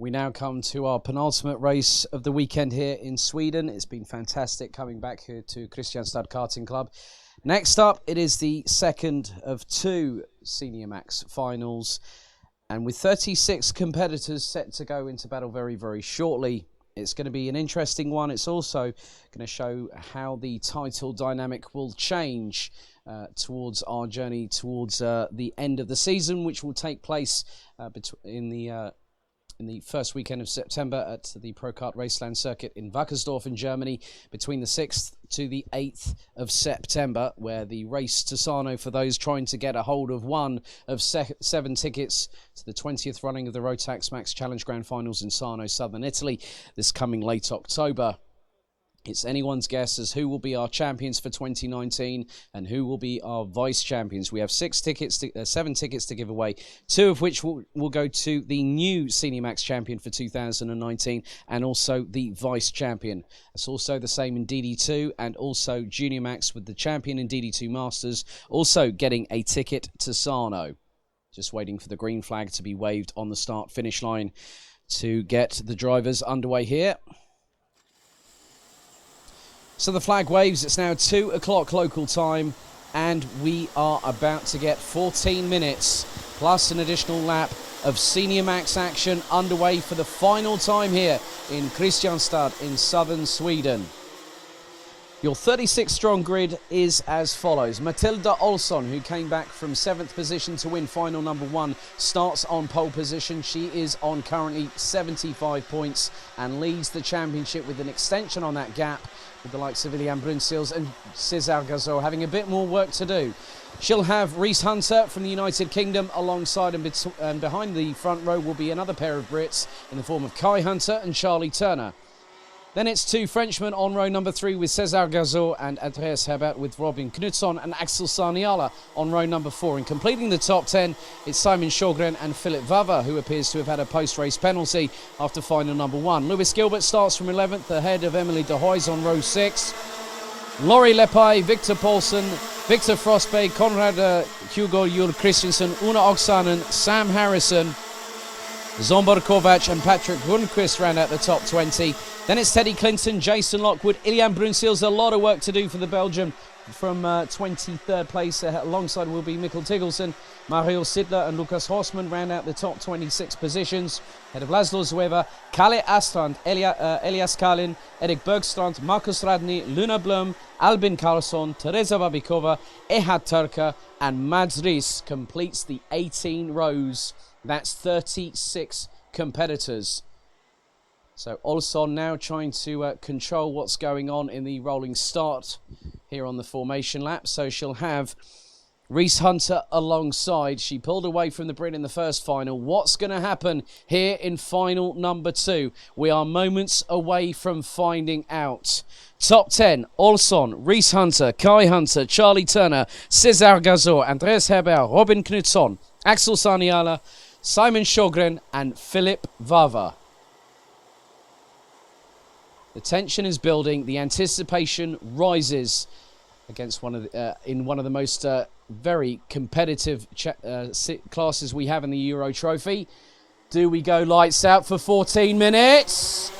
We now come to our penultimate race of the weekend here in Sweden. It's been fantastic coming back here to Kristianstad Karting Club. Next up, it is the second of two Senior Max finals. And with 36 competitors set to go into battle very, very shortly, it's going to be an interesting one. It's also going to show how the title dynamic will change towards our journey towards the end of the season, which will take place in the first weekend of September at the Pro-Kart Raceland circuit in Wackersdorf in Germany, between the 6th to the 8th of September, where the race to Sarno, for those trying to get a hold of one of 7 tickets to the 20th running of the Rotax Max Challenge Grand Finals in Sarno, southern Italy, this coming late October. It's anyone's guess as who will be our champions for 2019 and who will be our vice champions. We have 7 tickets to give away, 2 of which will go to the new Senior Max champion for 2019 and also the vice champion. It's also the same in DD2 and also Junior Max, with the champion in DD2 Masters also getting a ticket to Sarno. Just waiting for the green flag to be waved on the start-finish line to get the drivers underway here. So the flag waves, it's now 2 o'clock local time, and we are about to get 14 minutes plus an additional lap of Senior Max action underway for the final time here in Kristianstad in southern Sweden. Your 36-strong grid is as follows. Matilda Olsson, who came back from 7th position to win final number 1, starts on pole position. She is on currently 75 points and leads the championship with an extension on that gap, with the likes of Ilian Brunsils and Cesar Gazot having a bit more work to do. She'll have Reese Hunter from the United Kingdom alongside, and behind the front row will be another pair of Brits in the form of Kai Hunter and Charlie Turner. Then it's 2 Frenchmen on row number 3 with Cesar Gazot and Andreas Herbert, with Robin Knutsson and Axel Saniala on row number 4. And completing the top 10, it's Simon Sjogren and Philip Vava, who appears to have had a post-race penalty after final number 1. Lewis Gilbert starts from 11th ahead of Emily de Hoys on row 6. Laurie Lepaj, Victor Paulsen, Victor Frostbay, Conrad Hugo Jul Christensen, Una Oksanen, Sam Harrison, Zombar Kovac and Patrick Rundqvist round out the top 20. Then it's Teddy Clinton, Jason Lockwood, Ilian Brunsils. A lot of work to do for the Belgian from 23rd place. Alongside will be Mikkel Tiggelsen, Mario Sidler and Lucas Horsman round out the top 26 positions. Head of Laszlo Zueva, Kalle Astrand, Elias Kalin, Erik Bergstrand, Marcus Radny, Luna Blum, Albin Karlsson, Teresa Babikova, Ehad Turka and Mads Ries completes the 18 rows. That's 36 competitors. So Olsson now trying to control what's going on in the rolling start here on the formation lap. So she'll have Reese Hunter alongside. She pulled away from the Brit in the first final. What's going to happen here in final number 2? We are moments away from finding out. Top 10, Olsson, Reese Hunter, Kai Hunter, Charlie Turner, Cesar Gazot, Andreas Herbert, Robin Knutsson, Axel Saniala, Simon Sjogren and Philip Vava. The tension is building. The anticipation rises against one of the most very competitive classes we have in the Euro Trophy. Do we go lights out for 14 minutes?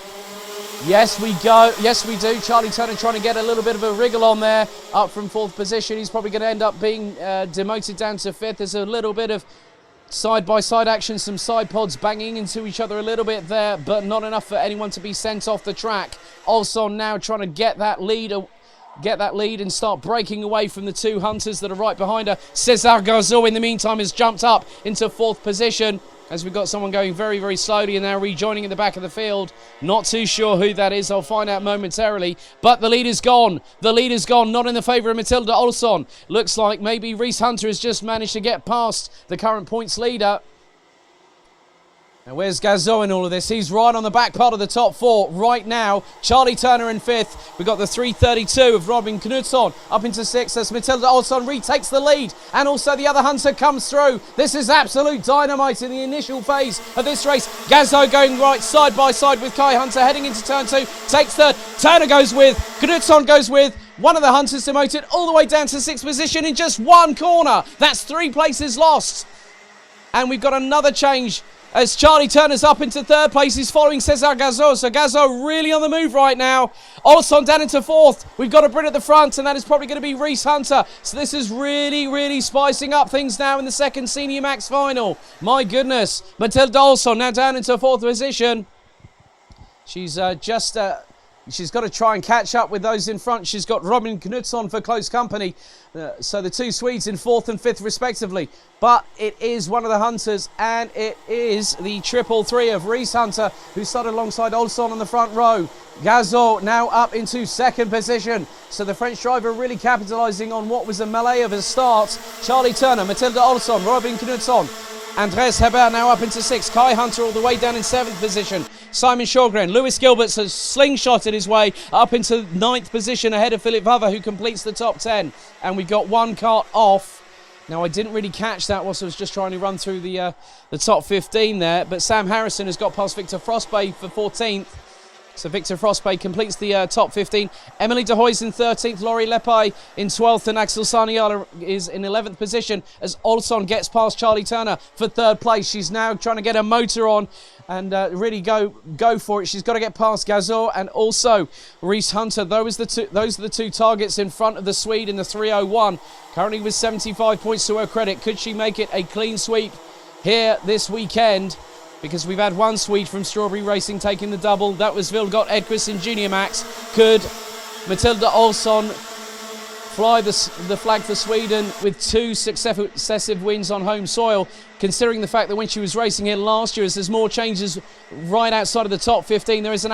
Yes, we go. Yes, we do. Charlie Turner trying to get a little bit of a wriggle on there, up from 4th position. He's probably going to end up being demoted down to 5th. There's a little bit of side-by-side action, some side pods banging into each other a little bit there, but not enough for anyone to be sent off the track. Also now trying to get that lead and start breaking away from the 2 Hunters that are right behind her. Cesar Gazot, in the meantime, has jumped up into 4th position, as we've got someone going very, very slowly and now rejoining in the back of the field. Not too sure who that is. I'll find out momentarily. But the lead is gone. The lead is gone. Not in the favour of Matilda Olsson. Looks like maybe Reese Hunter has just managed to get past the current points leader. Now where's Gazot in all of this? He's right on the back part of the top 4 right now. Charlie Turner in 5th. We've got the 3:32 of Robin Knutsson up into 6th as Matilda Olsson retakes the lead. And also the other Hunter comes through. This is absolute dynamite in the initial phase of this race. Gazot going right side by side with Kai Hunter heading into turn 2. Takes 3rd. Turner goes with. Knutsson goes with. One of the Hunters demoted all the way down to 6th position in just 1 corner. That's 3 places lost. And we've got another change as Charlie Turner's up into third place. He's following Cesar Gazo. So Gazo really on the move right now. Olson down into fourth. We've got a Brit at the front, and that is probably going to be Reese Hunter. So this is really spicing up things now in the second Senior Max final. My goodness. Matilda Olson now down into fourth position. She's she's got to try and catch up with those in front. She's got Robin Knutsson for close company. So the two Swedes in fourth and fifth respectively. But it is one of the Hunters, and it is the 333 of Reese Hunter, who started alongside Olson on the front row. Gazo now up into second position. So the French driver really capitalising on what was a melee of a start. Charlie Turner, Matilda Olson, Robin Knutsson. Andres Hebert now up into sixth. Kai Hunter all the way down in seventh position. Simon Sjogren. Lewis Gilbert has slingshotted his way up into ninth position ahead of Philip Vava, who completes the top 10. And we've got one cart off. Now, I didn't really catch that whilst I was just trying to run through the top 15 there. But Sam Harrison has got past Victor Frostbay for 14th. So Victor Frostbay completes the top 15. Emily de Hoy's in 13th. Laurie Lepai in 12th. And Axel Saniala is in 11th position as Olson gets past Charlie Turner for third place. She's now trying to get her motor on and really go for it. She's got to get past Gazo and also Reese Hunter. Those are the two targets in front of the Swede in the 301. Currently with 75 points to her credit. Could she make it a clean sweep here this weekend? Because we've had one Swede from Strawberry Racing taking the double. That was Vilgot Edquist in Junior Max. Could Matilda Olson fly the flag for Sweden with two successive wins on home soil, considering the fact that when she was racing here last year, as there's more changes right outside of the top 15, there is a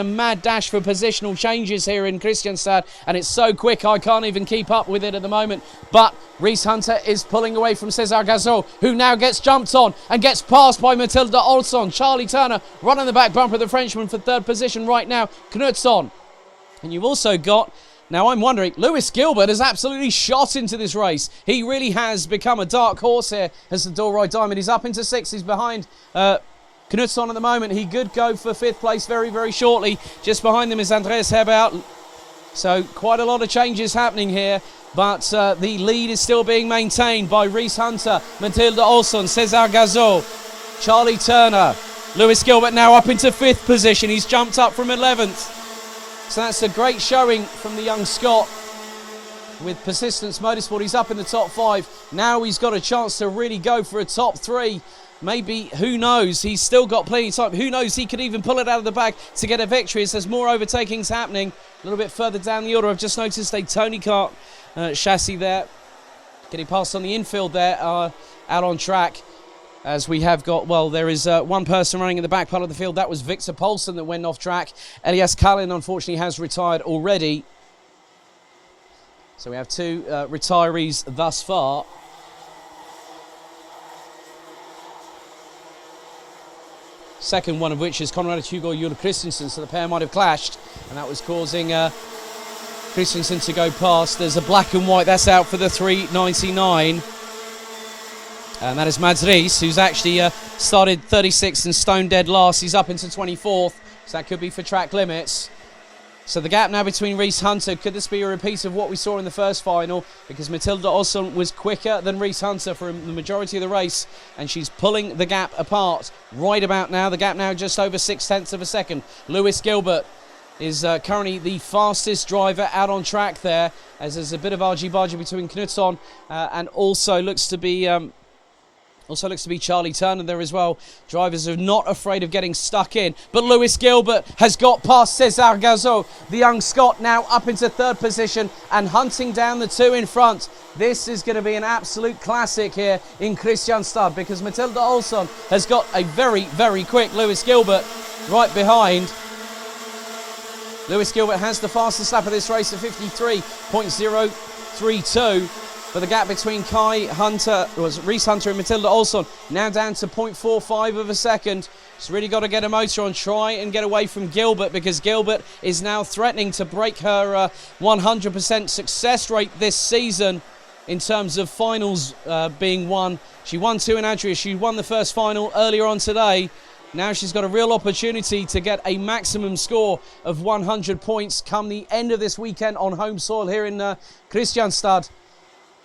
mad dash for positional changes here in Kristianstad, and it's so quick I can't even keep up with it at the moment. But Reese Hunter is pulling away from Cesar Gazo, who now gets jumped on and gets passed by Matilda Olson. Charlie Turner running the back bumper of the Frenchman for third position right now. Knutsson. And you've also got, now I'm wondering, Lewis Gilbert has absolutely shot into this race. He really has become a dark horse here as the Dorroy Diamond. He's up into sixth. He's behind Knutsson at the moment. He could go for fifth place very shortly. Just behind them is Andreas Hebert. So quite a lot of changes happening here. But the lead is still being maintained by Reese Hunter, Matilda Olson, Cesar Gazo, Charlie Turner. Lewis Gilbert now up into fifth position. He's jumped up from 11th. So that's a great showing from the young Scot with Persistence Motorsport. He's up in the top 5. Now he's got a chance to really go for a top 3. Maybe, who knows? He's still got plenty of time. Who knows? He could even pull it out of the bag to get a victory as there's more overtakings happening. A little bit further down the order. I've just noticed a Tony Kart chassis there. Getting past on the infield there, out on track. As we have got, well, there is one person running in the back part of the field. That was Victor Poulsen that went off track. Elias Kalin, unfortunately, has retired already. So we have two retirees thus far. Second one of which is Conrad Hugo Jule Christensen, so the pair might have clashed. And that was causing Christensen to go past. There's a black and white, that's out for the 399. And that is Mads Rees, who's actually started 36th and stone dead last. He's up into 24th, so that could be for track limits. So the gap now between Reese Hunter, could this be a repeat of what we saw in the first final? Because Matilda Olson was quicker than Reese Hunter for the majority of the race, and she's pulling the gap apart right about now. The gap now just over 0.6 of a second. Lewis Gilbert is currently the fastest driver out on track there, as there's a bit of argy-bargy between Knutsson and also looks to be Charlie Turner there as well. Drivers are not afraid of getting stuck in. But Lewis Gilbert has got past Cesar Gazo. The young Scot now up into third position and hunting down the two in front. This is going to be an absolute classic here in Kristianstad, because Matilda Olson has got a very quick Lewis Gilbert right behind. Lewis Gilbert has the fastest lap of this race at 53.032. But the gap between Reese Hunter and Matilda Olson now down to 0.45 of a second. She's really got to get a motor on, try and get away from Gilbert, because Gilbert is now threatening to break her 100% success rate this season in terms of finals being won. She won 2 in Adria. She won the first final earlier on today. Now she's got a real opportunity to get a maximum score of 100 points come the end of this weekend on home soil here in Kristianstad.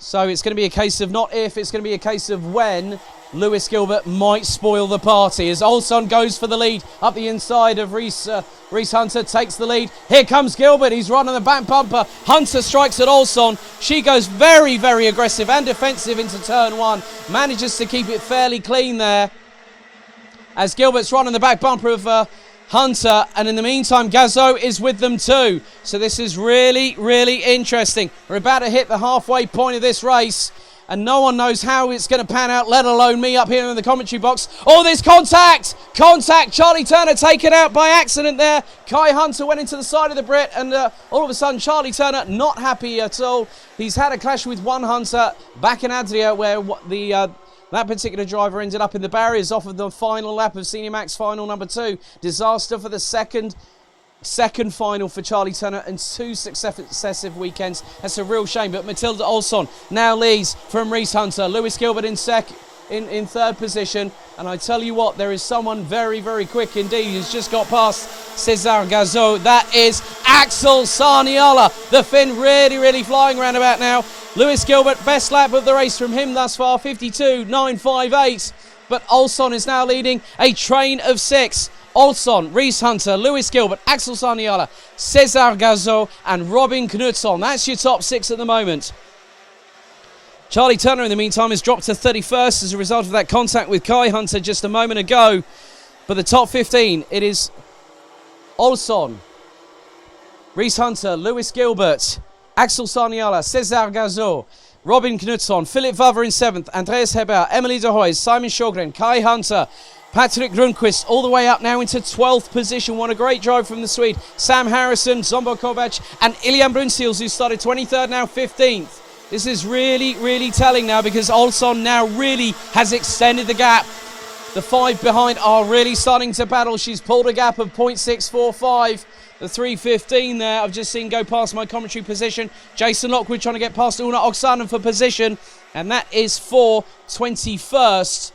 So it's going to be a case of not if, it's going to be a case of when Lewis Gilbert might spoil the party as Olson goes for the lead up the inside of Reese Hunter, takes the lead. Here comes Gilbert, he's running the back bumper. Hunter strikes at Olson. She goes very, very aggressive and defensive into turn one. Manages to keep it fairly clean there as Gilbert's running the back bumper of Hunter, and in the meantime Gazo is with them too. So this is really, really interesting. We're about to hit the halfway point of this race, and no one knows how it's going to pan out, let alone me up here in the commentary box. Oh, there's contact! Contact! Charlie Turner taken out by accident there. Kai Hunter went into the side of the Brit, and all of a sudden Charlie Turner not happy at all. He's had a clash with one Hunter back in Adria, where that particular driver ended up in the barriers off of the final lap of Senior Max final number 2. Disaster for the second final for Charlie Turner and 2 successive weekends. That's a real shame. But Matilda Olson now leads from Reese Hunter. Lewis Gilbert in third position. And I tell you what, there is someone very, very quick indeed who's just got past Cesar Gazo. That is Axel Sarniola. The Finn really, really flying around about now. Lewis Gilbert, best lap of the race from him thus far, 52.958. But Olson is now leading a train of 6. Olson, Reese Hunter, Lewis Gilbert, Axel Sarniola, Cesar Gazo and Robin Knutsson. That's your top 6 at the moment. Charlie Turner in the meantime has dropped to 31st as a result of that contact with Kai Hunter just a moment ago. But the top 15, it is Olson, Reese Hunter, Lewis Gilbert, Axel Sarniola, Cesar Gazo, Robin Knutsson, Philip Vaver in 7th, Andreas Hebert, Emily de Hoys, Simon Sjogren, Kai Hunter, Patrick Grunquist all the way up now into 12th position. What a great drive from the Swede. Sam Harrison, Zombo Kovac and Ilian Brunsils, who started 23rd, now 15th. This is really, really telling now because Olson now really has extended the gap. The 5 behind are really starting to battle. She's pulled a gap of 0.645. The 3:15 there, I've just seen go past my commentary position. Jason Lockwood trying to get past Una Oksanen for position. And that is for 21st.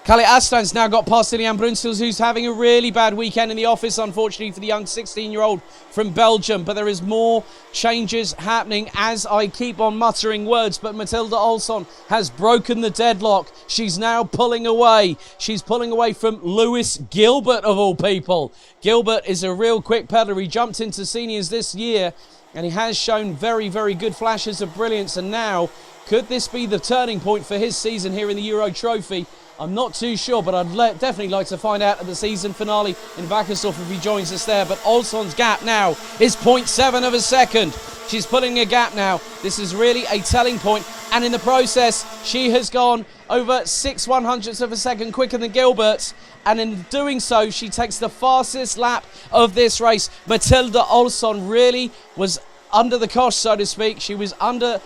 Kalle Astland's now got past Ilian Brunsils, who's having a really bad weekend in the office, unfortunately, for the young 16-year-old from Belgium. But there is more changes happening as I keep on muttering words. But Matilda Olson has broken the deadlock. She's now pulling away. She's pulling away from Lewis Gilbert, of all people. Gilbert is a real quick peddler. He jumped into seniors this year, and he has shown very, very good flashes of brilliance. And now, could this be the turning point for his season here in the Euro Trophy? I'm not too sure, but I'd definitely like to find out at the season finale in Wackersdorf if he joins us there. But Olson's gap now is 0.7 of a second. She's pulling a gap now. This is really a telling point. And in the process, she has gone over 6/100ths of a second quicker than Gilbert. And in doing so, she takes the fastest lap of this race. Matilda Olson really was under the cosh, so to speak. She was under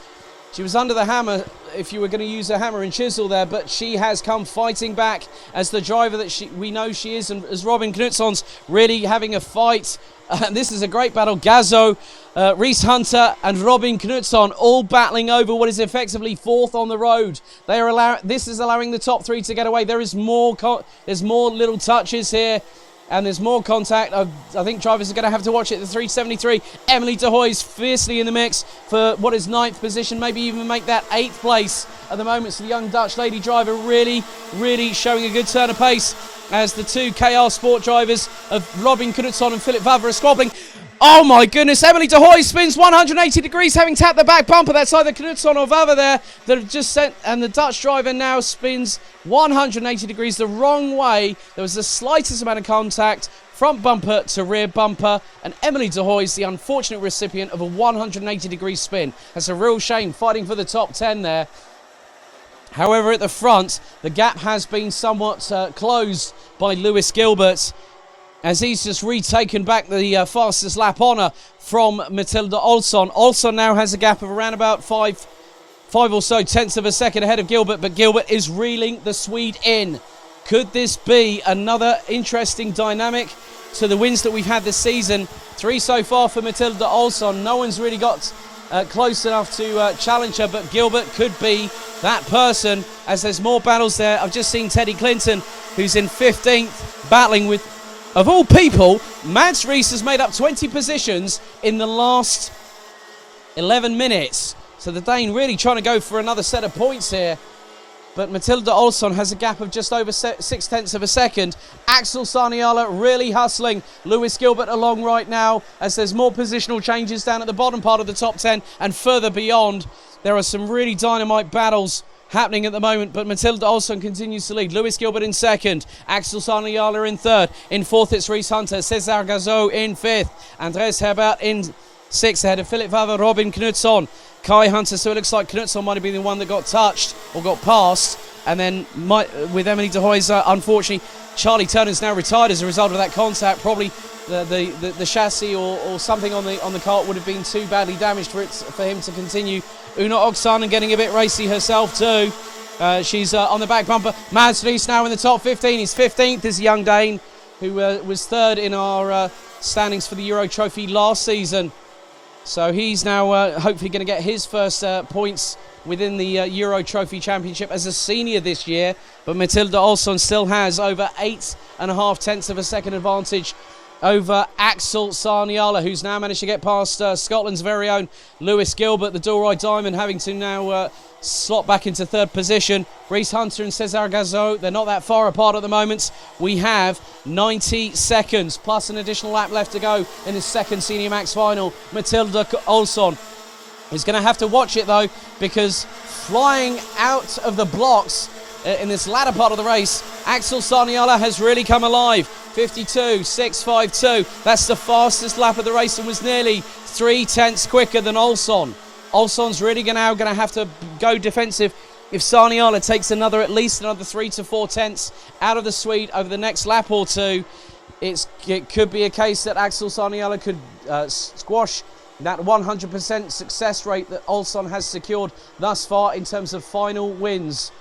the hammer, if you were going to use a hammer and chisel there, but she has come fighting back as the driver that we know she is, and as Robin Knutsson's really having a fight. This is a great battle. Gazo, Reese Hunter and Robin Knutsson all battling over what is effectively 4th on the road. This is allowing the top 3 to get away. There's more little touches here. And there's more contact. I think drivers are going to have to watch it. The 373. Emily de Hoys fiercely in the mix for what is 9th position. Maybe even make that 8th place at the moment. So the young Dutch lady driver really, really showing a good turn of pace as the 2 KR Sport drivers of Robin Knutsson and Philip Vaver are squabbling. Oh my goodness, Emily de Hoys spins 180 degrees, having tapped the back bumper. That's either Knutsson or Vaver there that have just sent, and the Dutch driver now spins 180 degrees the wrong way. There was the slightest amount of contact, front bumper to rear bumper, and Emily de Hoys, the unfortunate recipient of a 180 degree spin. That's a real shame, fighting for the top 10 there. However, at the front, the gap has been somewhat closed by Lewis Gilbert, as he's just retaken back the fastest lap honour from Matilda Olson. Olson now has a gap of around about 5 or so tenths of a second ahead of Gilbert, but Gilbert is reeling the Swede in. Could this be another interesting dynamic to the wins that we've had this season? 3 so far for Matilda Olson. No one's really got close enough to challenge her, but Gilbert could be that person as there's more battles there. I've just seen Teddy Clinton, who's in 15th, battling with, of all people, Mads Rees has made up 20 positions in the last 11 minutes. So the Dane really trying to go for another set of points here. But Matilda Olsson has a gap of just over 0.6 of a second. Axel Saniala really hustling Lewis Gilbert along right now as there's more positional changes down at the bottom part of the top 10 and further beyond. There are some really dynamite battles happening at the moment, but Matilda Olsson continues to lead. Lewis Gilbert in second, Axel Saniala in third. In fourth, it's Reese Hunter, Cesar Gazot in fifth, Andres Herbert in sixth, ahead of Philip Vaver, Robin Knutsson, Kai Hunter. So it looks like Knutsson might have been the one that got touched or got past, and then with Emily de Hoyser, unfortunately, Charlie Turner's now retired as a result of that contact. Probably the chassis or something on the cart would have been too badly damaged for him to continue. Una Oksanen getting a bit racy herself too. She's on the back bumper. Mads Rees now in the top 15. He's 15th. This young Dane who was third in our standings for the Euro Trophy last season. So he's now hopefully going to get his first points within the Euro Trophy Championship as a senior this year. But Matilda Olsson still has over 8.5 of a second advantage over Axel Saniala, who's now managed to get past Scotland's very own Lewis Gilbert. The Doroi Diamond having to now slot back into third position. Reese Hunter and Cesar Gazot, they're not that far apart at the moment. We have 90 seconds plus an additional lap left to go in the second Senior Max final. Matilda Olsson is going to have to watch it though, because flying out of the blocks in this latter part of the race, Axel Saniala has really come alive. 52.652. That's the fastest lap of the race and was nearly 0.3 quicker than Olsson. Olsson's really now going to have to go defensive if Saniala takes at least another 3 to 4 tenths out of the Swede over the next lap or two. It could be a case that Axel Saniala could squash that 100% success rate that Olsson has secured thus far in terms of final wins.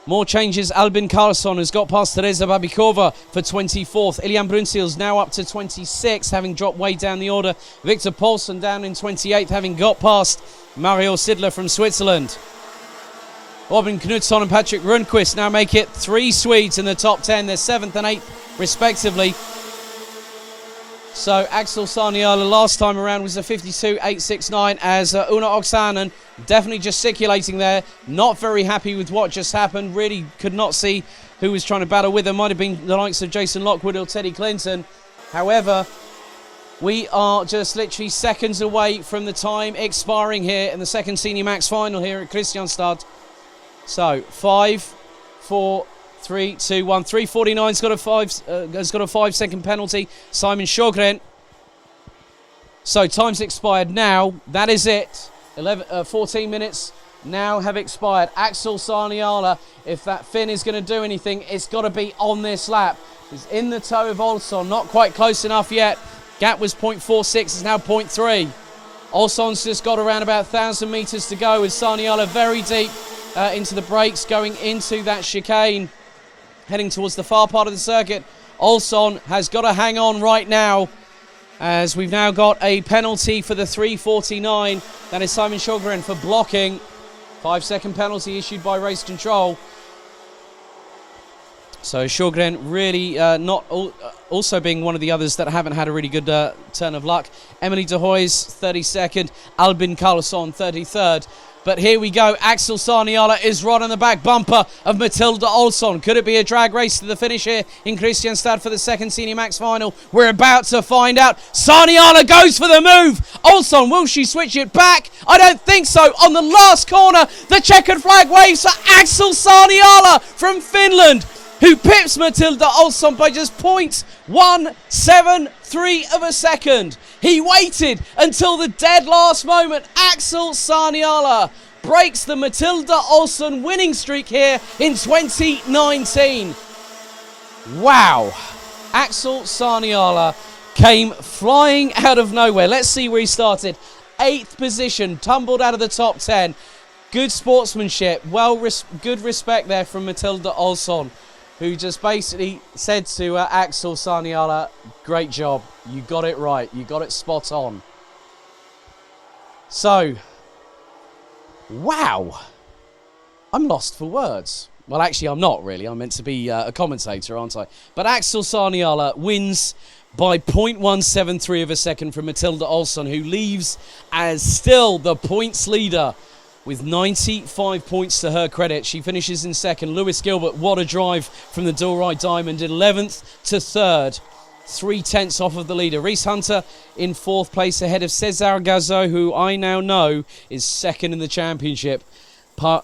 More changes. Albin Karlsson has got past Teresa Babikova for 24th. Ilian Brunsil's now up to 26th, having dropped way down the order. Victor Paulsen down in 28th, having got past Mario Sidler from Switzerland. Robin Knutsson and Patrick Rundqvist now make it 3 Swedes in the top 10. They're 7th and 8th, respectively. So Axel Saniala last time around was a 52.869 as Una Oksanen definitely gesticulating there. Not very happy with what just happened. Really could not see who was trying to battle with her. Might have been the likes of Jason Lockwood or Teddy Clinton. However, we are just literally seconds away from the time expiring here in the second Senior Max final here at Kristianstad. So 5, 4, 3, 2, 1. 3:49's got a 5 second penalty. Simon Sjogren. So time's expired now. That is it. 14 minutes now have expired. Axel Saniala, if that fin is going to do anything, it's got to be on this lap. He's in the toe of Olsson. Not quite close enough yet. Gap was 0.46. It's now 0.3. Olsson's just got around about 1,000 metres to go with Saniala very deep into the brakes going into that chicane. Heading towards the far part of the circuit. Olsson has got to hang on right now as we've now got a penalty for the 3:49. That is Simon Sjogren for blocking. 5 second penalty issued by race control. So Sjogren really also being one of the others that haven't had a really good turn of luck. Emily de Hoy's 32nd. Albin Karlsson 33rd. But here we go. Axel Saniala is right on the back bumper of Matilda Olsson. Could it be a drag race to the finish here in Kristianstad for the second Senior Max final? We're about to find out. Saniala goes for the move. Olsson, will she switch it back? I don't think so. On the last corner, the checkered flag waves for Axel Saniala from Finland, who pips Matilda Olsson by just 0.173 of a second. He waited until the dead last moment. Axel Saniala breaks the Matilda Olsson winning streak here in 2019. Wow. Axel Saniala came flying out of nowhere. Let's see where he started. 8th position, tumbled out of the top 10. Good sportsmanship. Good respect there from Matilda Olsson, who just basically said to Axel Saniala, great job, you got it right, you got it spot on. So, wow, I'm lost for words. Well, actually, I'm not really. I'm meant to be a commentator, aren't I? But Axel Sarniala wins by 0.173 of a second from Matilda Olsson, who leaves as still the points leader with 95 points to her credit. She finishes in second. Lewis Gilbert, what a drive from the Dual Diamond, 11th to 3rd. 3/10 off of the leader. Reese Hunter in 4th place ahead of Cesar Gazo, who I now know is second in the championship. Before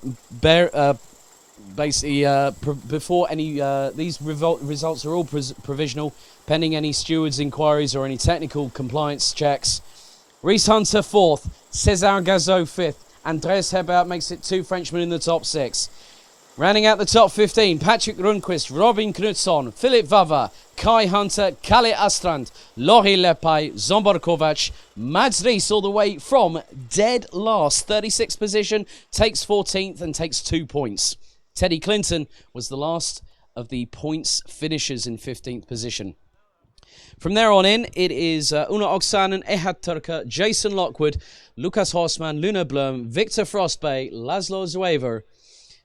any these results are all provisional, pending any stewards' inquiries or any technical compliance checks. Reese Hunter 4th, Cesar Gazo 5th, Andreas Hebert makes it 2 Frenchmen in the top 6. Rounding out the top 15, Patrick Rundqvist, Robin Knutsson, Philip Vava, Kai Hunter, Kalle Astrand, Lori Lepaj, Zsombor Kovac, Mads Rees all the way from dead last, 36th position, takes 14th and takes 2 points. Teddy Clinton was the last of the points finishers in 15th position. From there on in, it is Una Oksanen, Ehad Turka, Jason Lockwood, Lukas Horsman, Luna Blum, Victor Frostbay, Laszlo Zwaver,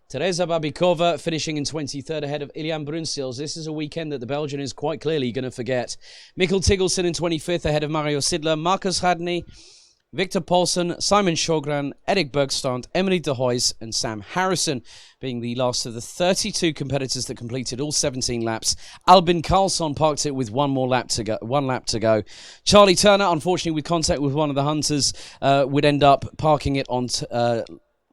Teresa Babikova finishing in 23rd ahead of Ilian Brunsils. This is a weekend that the Belgian is quite clearly going to forget. Mikkel Tiggelsen in 25th ahead of Mario Sidler, Marcus Hadney, Victor Paulsen, Simon Sjogren, Erik Bergstrand, Emily De Hoys and Sam Harrison being the last of the 32 competitors that completed all 17 laps. Albin Karlsson parked it with one lap to go. Charlie Turner, unfortunately with contact with one of the hunters, would end up parking it on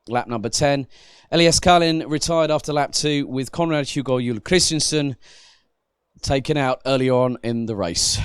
lap number 10. Elias Kalin retired after lap 2 with Konrad Hugo Jul Kristianstad taken out early on in the race.